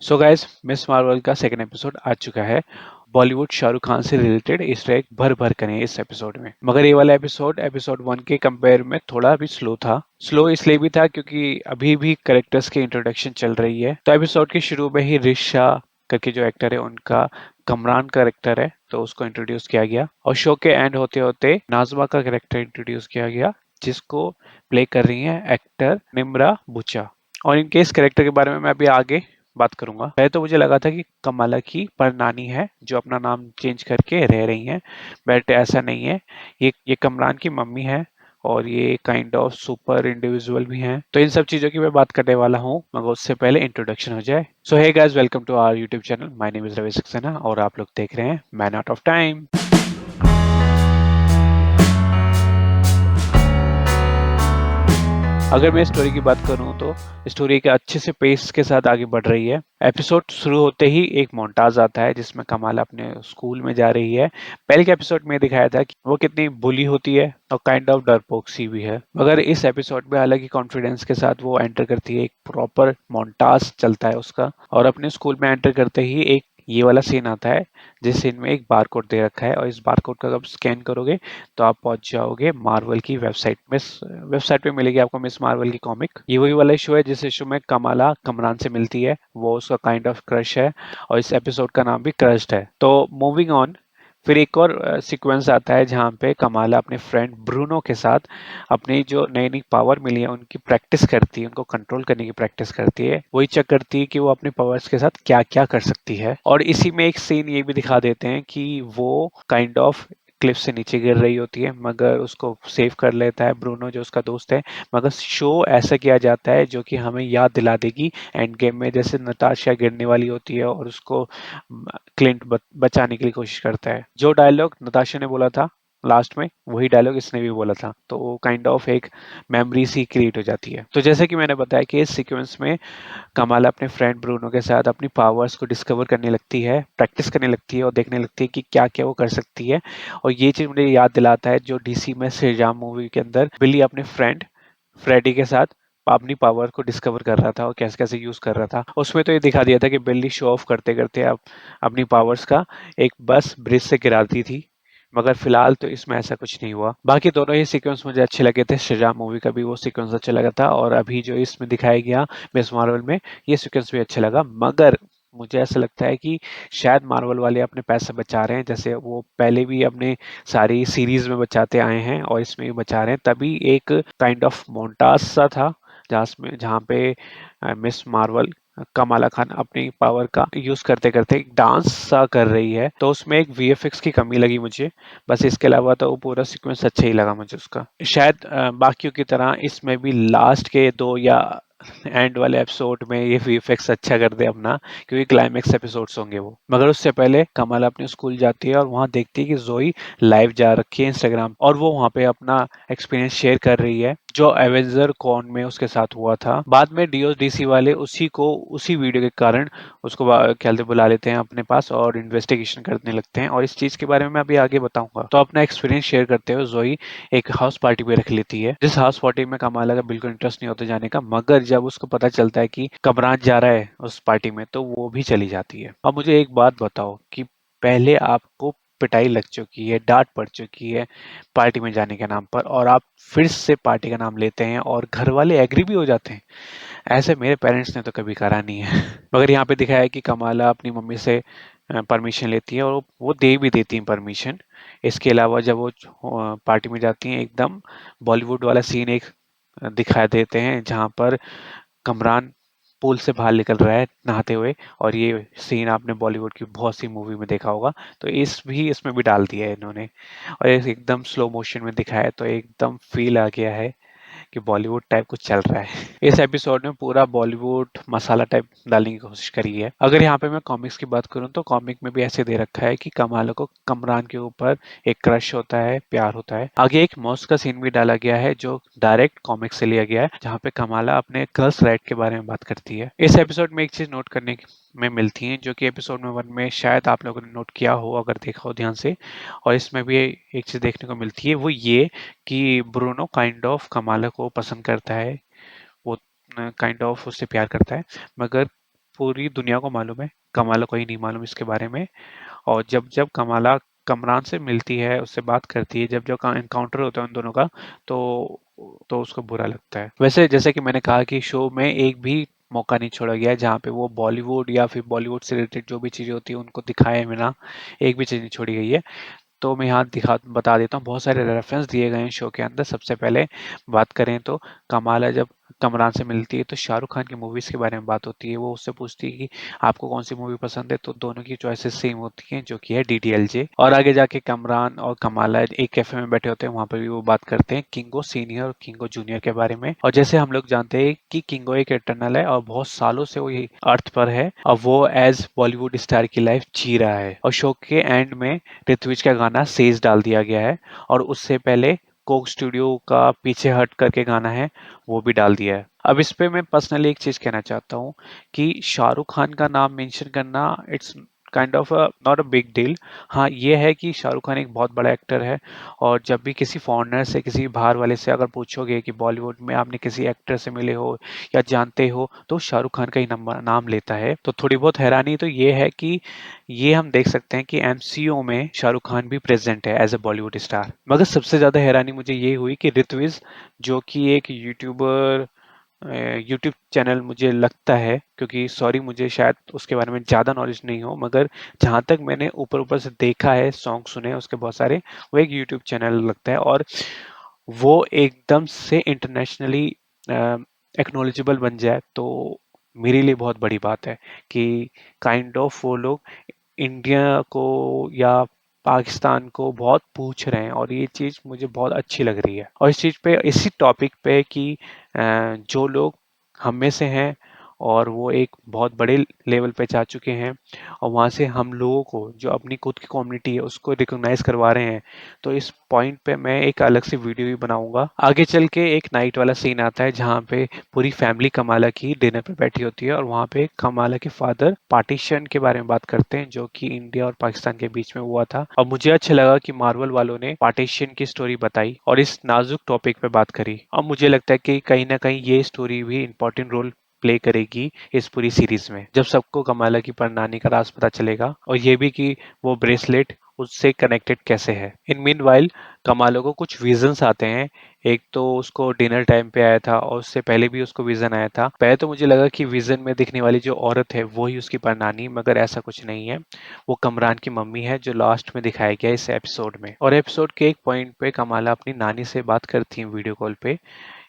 So guys, miss Marvel का second episode आ चुका है। बॉलीवुड शाहरुख खान से रिलेटेड ईस्टर एग भर भर करें इस एपिसोड में। मगर ये वाला एपिसोड 1 के कंपेयर में थोड़ा भी स्लो था। स्लो इसलिए भी था क्योंकि अभी भी कैरेक्टर्स की इंट्रोडक्शन चल रही है। तो एपिसोड के शुरू में ही रिशा करके जो एक्टर है उनका कमरान कैरेक्टर है तो उसको इंट्रोड्यूस किया गया और शो के एंड होते होते नाजमा का कैरेक्टर इंट्रोड्यूस किया गया जिसको प्ले कर रही है एक्टर निम्रा बुचा। और इनके इस कैरेक्टर के बारे में मैं अभी आगे बात करूंगा। पहले तो मुझे लगा था कि कमला की परनानी है जो अपना नाम चेंज करके रह रही हैं, बट ऐसा नहीं है। ये कमरान की मम्मी है और ये काइंड ऑफ सुपर इंडिविजुअल भी हैं। तो इन सब चीज़ों की मैं बात करने वाला हूँ, मगर उससे पहले इंट्रोडक्शन हो जाए। So hey guys, welcome to our YouTube channel. My name is Ravi Saxena और आप लोग देख रहे हैं मैन आउट ऑफ टाइम। अगर मैं स्टोरी की बात करूं तो स्टोरी के अच्छे से पेस के साथ आगे बढ़ रही है। एपिसोड शुरू होते ही एक मोन्टाज आता है जिसमें कमाल अपने स्कूल में जा रही है। पहले के एपिसोड में दिखाया था कि वो कितनी बुली होती है और काइंड ऑफ डरपोक सी भी है, मगर इस एपिसोड में अलग ही कॉन्फिडेंस के साथ वो एंटर करती है। एक प्रॉपर मोन्टाज चलता है उसका और अपने स्कूल में एंटर करते ही एक ये वाला सीन आता है जिस सीन में एक बारकोड दे रखा है और इस बारकोड का जब स्कैन करोगे तो आप पहुंच जाओगे मार्वल की वेबसाइट में। वेबसाइट पे मिलेगी आपको मिस मार्वल की कॉमिक। ये वही वाला इशू है जिस इशू में कमाला कमरान से मिलती है, वो उसका काइंड ऑफ क्रश है और इस एपिसोड का नाम भी क्रश्ड है। तो मूविंग ऑन, फिर एक और सीक्वेंस आता है जहाँ पे कमाला अपने फ्रेंड ब्रूनो के साथ अपनी जो नई नई पावर मिली है उनकी प्रैक्टिस करती है, उनको कंट्रोल करने की प्रैक्टिस करती है। वही चेक करती है कि वो अपने पावर्स के साथ क्या क्या कर सकती है। और इसी में एक सीन ये भी दिखा देते हैं कि वो काइंड ऑफ क्लिफ से नीचे गिर रही होती है, मगर उसको सेव कर लेता है ब्रूनो जो उसका दोस्त है। मगर शो ऐसा किया जाता है जो कि हमें याद दिला देगी एंड गेम में, जैसे नताशा गिरने वाली होती है और उसको क्लिंट बचाने के लिए कोशिश करता है। जो डायलॉग नताशा ने बोला था लास्ट में वही डायलॉग इसने भी बोला था, तो वो काइंड ऑफ एक मेमोरी सी क्रिएट हो जाती है। तो जैसे कि मैंने बताया कि इस सीक्वेंस में कमाला अपने फ्रेंड ब्रूनो के साथ अपनी पावर्स को डिस्कवर करने लगती है, प्रैक्टिस करने लगती है और देखने लगती है कि क्या क्या वो कर सकती है। और ये चीज़ मुझे याद दिलाता है जो डीसी में शेज़ाम मूवी के अंदर बिली अपने फ्रेंड फ्रेडी के साथ अपनी पावर को डिस्कवर कर रहा था और कैसे कैसे यूज कर रहा था। उसमें तो ये दिखा दिया था कि बिल्ली शो ऑफ करते करते अपनी पावर्स का एक बस ब्रिज से गिराती थी, मगर फिलहाल तो इसमें ऐसा कुछ नहीं हुआ। बाकी दोनों ही सीक्वेंस मुझे अच्छे लगे थे। शेज़ाम मूवी का भी वो सीक्वेंस अच्छा लगा था और अभी जो इसमें दिखाया गया मिस मार्वल में ये सीक्वेंस भी अच्छा लगा। मगर मुझे ऐसा लगता है कि शायद मार्वल वाले अपने पैसे बचा रहे हैं, जैसे वो पहले भी अपने सारी सीरीज में बचाते आए हैं और इसमें भी बचा रहे हैं। तभी एक काइंड ऑफ मोन्टाज सा था जहाँ पे मिस मार्वल कमाला खान अपनी पावर का यूज करते करते एक डांस सा कर रही है, तो उसमें एक वीएफएक्स की कमी लगी मुझे। बस इसके अलावा तो वो पूरा सीक्वेंस अच्छा ही लगा मुझे उसका। शायद बाकियों की तरह इसमें भी लास्ट के 2 या एंड वाले एपिसोड में ये वीएफएक्स अच्छा कर दे अपना, क्योंकि क्लाइमेक्स एपिसोड्स होंगे वो। मगर उससे पहले कमल अपने स्कूल जाती है और वहाँ देखती है कि जोई लाइव जा रखी है इंस्टाग्राम और वो वहाँ पे अपना एक्सपीरियंस शेयर कर रही है जो एवेंजर कॉन में उसके साथ हुआ था। बाद में डीओडीसी वाले उसी वीडियो के कारण उसको क्या बोलते बुला लेते हैं अपने पास और इन्वेस्टिगेशन करने लगते हैं और इस चीज के बारे में मैं अभी आगे बताऊंगा। तो अपना एक्सपीरियंस शेयर करते हुए जोई एक हाउस पार्टी पे रख लेती है, जिस हाउस पार्टी में कमाला का बिल्कुल इंटरेस्ट नहीं होता जाने का, मगर जब उसको पता चलता है कि कमरान जा रहा है उस पार्टी में तो वो भी चली जाती है। अब मुझे एक बात बताओ कि पहले आपको पिटाई लग चुकी है, डांट पड़ चुकी है पार्टी में जाने के नाम पर, और आप फिर से पार्टी का नाम लेते हैं और घर वाले एग्री भी हो जाते हैं। ऐसे मेरे पेरेंट्स ने तो कभी करा नहीं है। मगर यहाँ पे दिखाया है कि कमाला अपनी मम्मी से परमिशन लेती है और वो दे भी देती हैं परमिशन। इसके अलावा जब वो पार्टी में जाती हैं एकदम बॉलीवुड वाला सीन एक दिखा देते हैं जहाँ पर कमरान पूल से बाहर निकल रहा है नहाते हुए, और ये सीन आपने बॉलीवुड की बहुत सी मूवी में देखा होगा, तो इसमें भी डाल दिया है इन्होंने और एकदम स्लो मोशन में दिखाया है, तो एकदम फील आ गया है कि बॉलीवुड टाइप कुछ चल रहा है। इस एपिसोड में पूरा बॉलीवुड मसाला टाइप डालने की कोशिश करी है। अगर यहाँ पे मैं कॉमिक्स की बात करूँ तो कॉमिक में भी ऐसे दे रखा है कि कमाल को कमरान के ऊपर एक क्रश होता है, प्यार होता है। आगे एक मौस का सीन भी डाला गया है जो डायरेक्ट कॉमिक से लिया गया है, जहाँ पे कमाला अपने गर्ल्स राइट के बारे में बात करती है। इस एपिसोड में एक चीज नोट करने में मिलती है जो कि एपिसोड में 1 में शायद आप लोगों ने नोट किया हो अगर देखा हो ध्यान से, और इसमें भी एक चीज देखने को मिलती है, वो ये कि ब्रूनो काइंड ऑफ कमाला को पसंद करता है। वो काइंड ऑफ उससे प्यार करता है, मगर पूरी दुनिया को मालूम है, कमाला को ही नहीं मालूम इसके बारे में। और जब कमाला कमरान से मिलती है, उससे बात करती है, जब का एनकाउंटर होता है उन दोनों का, तो उसको बुरा लगता है। वैसे जैसे कि मैंने कहा कि शो में एक भी मौका नहीं छोड़ा गया है जहाँ पे वो बॉलीवुड या फिर बॉलीवुड से रिलेटेड जो भी चीज़ें होती है उनको दिखाए बिना एक भी चीज़ नहीं छोड़ी गई है। तो मैं यहाँ दिखा बता देता हूँ, बहुत सारे रेफरेंस दिए गए हैं शो के अंदर। सबसे पहले बात करें तो कमाला जब कमरान से मिलती है तो शाहरुख खान की मूवीज़ के बारे में बात होती है। वो उससे पूछती है कि आपको कौन सी मूवी पसंद है, तो दोनों की चॉइसेस सेम होती हैं, जो कि है डीडीएलजे। और आगे जाके कमरान और कमाला एक कैफे में बैठे होते हैं, वहाँ पर भी वो बात करते हैं किंगो सीनियर और किंगो जूनियर के बारे में। और जैसे हम लोग जानते हैं कि किंगो एक इटर्नल है और बहुत सालों से वो ये अर्थ पर है और वो एज बॉलीवुड स्टार की लाइफ जी रहा है। और शो के एंड में ऋत्विज का गाना सेज डाल दिया गया है, और उससे पहले कोक स्टूडियो का पीछे हट करके गाना है, वो भी डाल दिया है। अब इस पे मैं पर्सनली एक चीज कहना चाहता हूँ कि शाहरुख खान का नाम मेंशन करना it's kind of not a big deal. हाँ, ये है कि शाहरुख खान एक बहुत बड़ा एक्टर है, और जब भी किसी फॉरेनर से, किसी बाहर वाले से अगर पूछोगे कि बॉलीवुड में आपने किसी एक्टर से मिले हो या जानते हो, तो शाहरुख खान का ही नाम लेता है। तो थोड़ी बहुत हैरानी तो ये है कि ये हम देख सकते हैं कि एमसीयू में शाहरुख खान भी प्रेजेंट है एज अ बॉलीवुड स्टार। मगर सबसे ज्यादा हैरानी मुझे ये हुई कि ऋत्विज, जो कि एक यूट्यूबर, यूट्यूब चैनल मुझे लगता है, क्योंकि सॉरी मुझे शायद उसके बारे में ज़्यादा नॉलेज नहीं हो, मगर जहाँ तक मैंने ऊपर ऊपर से देखा है, सॉन्ग सुने हैं उसके बहुत सारे, वो एक यूट्यूब चैनल लगता है। और वो एकदम से इंटरनेशनली एक्नॉलेजेबल बन जाए तो मेरे लिए बहुत बड़ी बात है कि काइंड ऑफ वो लोग इंडिया को या पाकिस्तान को बहुत पूछ रहे हैं, और ये चीज़ मुझे बहुत अच्छी लग रही है। और इस चीज़ पे, इसी टॉपिक पे कि जो लोग हम में से हैं और वो एक बहुत बड़े लेवल पे जा चुके हैं, और वहाँ से हम लोगों को जो अपनी खुद की कम्युनिटी है उसको रिकॉग्नाइज करवा रहे हैं, तो इस पॉइंट पे मैं एक अलग से वीडियो भी बनाऊंगा। आगे चल के एक नाइट वाला सीन आता है जहाँ पे पूरी फैमिली कमाला की डिनर पे बैठी होती है, और वहाँ पे कमाला के फादर पार्टीशन के बारे में बात करते हैं जो कि इंडिया और पाकिस्तान के बीच में हुआ था। और मुझे अच्छा लगा कि मार्वल वालों ने पार्टीशन की स्टोरी बताई और इस नाजुक टॉपिक पे बात करी। अब मुझे लगता है कि कहीं ना कहीं ये स्टोरी भी इम्पोर्टेंट रोल प्ले करेगी इस पूरी सीरीज में, जब सबको कमाला की परनानी का राज पता चलेगा, और ये भी कि वो ब्रेसलेट उससे कनेक्टेड कैसे है। इन मीन वाइल कमाला को कुछ विजन्स आते हैं। एक तो उसको डिनर टाइम पे आया था, और उससे पहले भी उसको विजन आया था। पहले तो मुझे लगा कि विजन में दिखने वाली जो औरत है वो ही उसकी परनानी, मगर ऐसा कुछ नहीं है। वो कमरान की मम्मी है, जो लास्ट में दिखाया गया इस एपिसोड में। और एपिसोड के एक पॉइंट पे कमाला अपनी नानी से बात करती है वीडियो कॉल पे,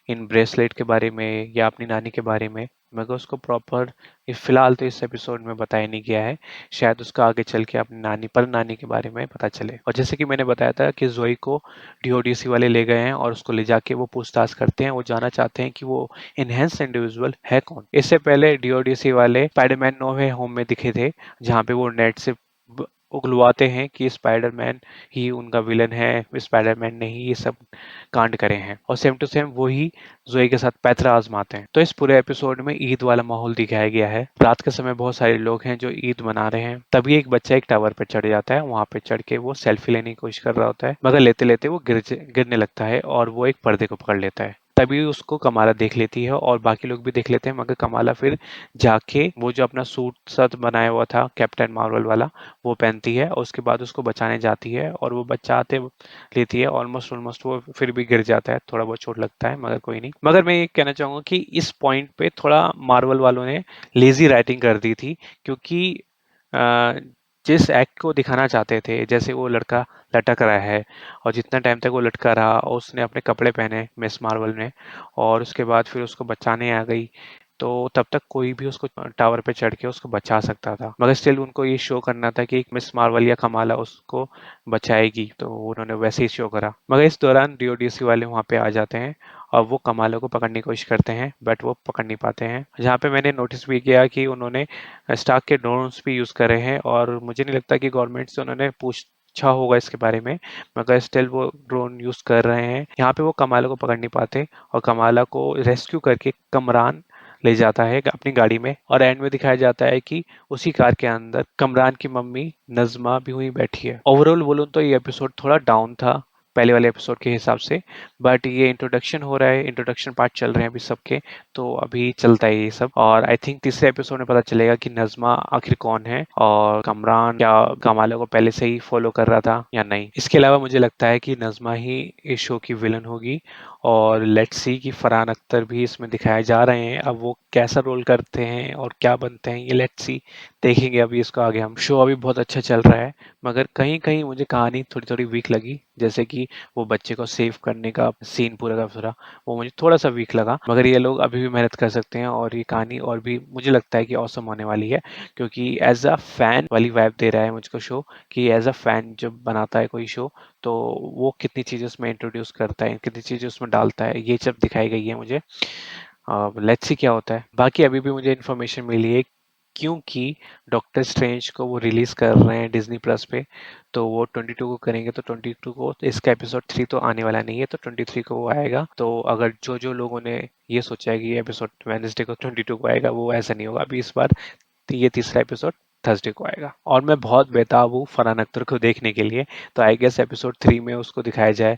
इन ब्रेसलेट के बारे में या अपनी नानी के बारे में, मगर उसको प्रॉपर फिलहाल तो इस एपिसोड में बताया नहीं गया है। शायद उसका आगे चल के अपनी नानी पर नानी के बारे में पता चले। और जैसे कि मैंने बताया था कि जोई को डीओडीसी वाले ले गए हैं, और उसको ले जाके वो पूछताछ करते हैं। वो जानना चाहते हैं कि वो इनहेंस इंडिविजुअल है कौन। इससे पहले डीओडीसी वाले स्पाइडरमैन नो वे होम में दिखे थे, जहाँ पे वो नेट से उगलवाते हैं कि स्पाइडरमैन ही उनका विलन है, स्पाइडरमैन ने ही ये सब कांड करे हैं। और सेम टू सेम वही जोई के साथ पैतरा आजमाते हैं। तो इस पूरे एपिसोड में ईद वाला माहौल दिखाया गया है। रात के समय बहुत सारे लोग हैं जो ईद मना रहे हैं। तभी एक बच्चा एक टावर पे चढ़ जाता है, वहां पे चढ़ के वो सेल्फी लेने की कोशिश कर रहा होता है, मगर लेते लेते वो गिरने लगता है, और वो एक पर्दे को पकड़ लेता है। तभी उसको कमाला देख लेती है, और बाकी लोग भी देख लेते हैं, मगर कमाला फिर जाके वो जो अपना सूट साथ बनाया हुआ था कैप्टन मार्वल वाला, वो पहनती है, और उसके बाद उसको बचाने जाती है, और वो बचाते लेती है। ऑलमोस्ट ऑलमोस्ट वो फिर भी गिर जाता है, थोड़ा बहुत चोट लगता है, मगर कोई नहीं। मगर मैं ये कहना चाहूंगा कि इस पॉइंट पे थोड़ा मार्वल वालों ने लेजी राइटिंग कर दी थी, क्योंकि अ, जिस एक्ट को दिखाना चाहते थे, जैसे वो लड़का लटक रहा है, और जितना टाइम तक वो लटका रहा और उसने अपने कपड़े पहने मिस मार्वल ने, और उसके बाद फिर उसको बचाने आ गई, तो तब तक कोई भी उसको टावर पे चढ़ के उसको बचा सकता था। मगर स्टिल उनको ये शो करना था कि एक मिस मार्वल या कमाला उसको बचाएगी, तो उन्होंने वैसे ही शो करा। मगर इस दौरान डीओडीसी वाले वहाँ पे आ जाते हैं, और वो कमाला को पकड़ने की कोशिश करते हैं, बट वो पकड़ नहीं पाते हैं। जहाँ पे मैंने नोटिस भी किया कि उन्होंने स्टार्क के ड्रोन्स भी यूज़ करे हैं, और मुझे नहीं लगता कि गवर्नमेंट से उन्होंने पूछा होगा इसके बारे में, मगर स्टिल वो ड्रोन यूज़ कर रहे हैं। यहाँ पे वो कमाला को पकड़ नहीं पाते, और कमाला को रेस्क्यू करके कमरान ले जाता है अपनी गाड़ी में। और एंड में दिखाया जाता है कि उसी कार के अंदर कमरान की मम्मी नज़मा भी हुई बैठी है। ओवरऑल बोलूँ तो ये एपिसोड थोड़ा डाउन था पहले वाले एपिसोड के हिसाब से। बट ये इंट्रोडक्शन हो रहा है, इंट्रोडक्शन पार्ट चल रहे हैं अभी सबके, तो अभी चलता है ये सब। और आई थिंक तीसरे एपिसोड में पता चलेगा कि नज़्मा आखिर कौन है और कमरान क्या कमाला को पहले से ही फॉलो कर रहा था या नहीं। इसके अलावा मुझे लगता है कि नज़्मा ही इस शो की विलन होगी और लेट्स सी कि फरहान अख्तर भी इसमें दिखाए जा रहे हैं। अब वो कैसा रोल करते हैं और क्या बनते हैं ये लेट्स सी, देखेंगे अभी इसको आगे हम। शो अभी बहुत अच्छा चल रहा है, मगर कहीं-कहीं मुझे कहानी थोड़ी-थोड़ी वीक लगी। जैसे कि वो बच्चे को सेव करने का सीन पूरा का पूरा, वो मुझे थोड़ा-सा वीक लगा। मगर ये लोग अभी भी मेहनत कर सकते हैं और ये कहानी और भी मुझे लगता है कि ऑसम होने वाली है, क्योंकि एज़ अ फैन वाली वाइब दे रहा है मुझको शो, कि एज़ अ फैन जब बनाता है कोई शो, तो वो कितनी चीज़ें उसमें इंट्रोड्यूस करता है, कितनी चीज़ें उसमें डालता है, ये सब दिखाई गई है मुझे। लेट्स सी क्या होता है। बाकी अभी भी मुझे इन्फॉर्मेशन मिली है, क्योंकि डॉक्टर स्ट्रेंज को वो रिलीज़ कर रहे हैं डिज़नी प्लस पे, तो वो 22 को करेंगे, तो 22 को तो इसका एपिसोड 3 तो आने वाला नहीं है, तो 23 को वो आएगा। तो अगर जो-जो लोगों ने ये सोचा है कि ये एपिसोड वेडनेसडे को 22 को आएगा, वो ऐसा नहीं होगा। अभी इस बार ये तीसरा एपिसोड थर्सडे को आएगा और मैं बहुत बेताब हूँ फरहान अख्तर को देखने के लिए, तो आई गेस एपिसोड 3 में उसको दिखाया जाए।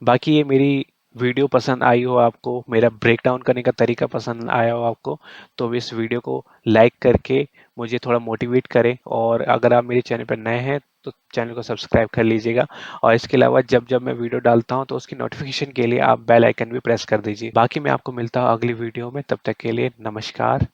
बाकी ये मेरी वीडियो पसंद आई हो आपको, मेरा ब्रेकडाउन करने का तरीका पसंद आया हो आपको, तो इस वीडियो को लाइक करके मुझे थोड़ा मोटिवेट करें। और अगर आप मेरे चैनल पर नए हैं तो चैनल को सब्सक्राइब कर लीजिएगा। और इसके अलावा जब-जब मैं वीडियो डालता हूँ तो उसकी नोटिफिकेशन के लिए आप बेल आइकन भी प्रेस कर दीजिए। बाकी मैं आपको मिलता हूँ अगली वीडियो में, तब तक के लिए नमस्कार।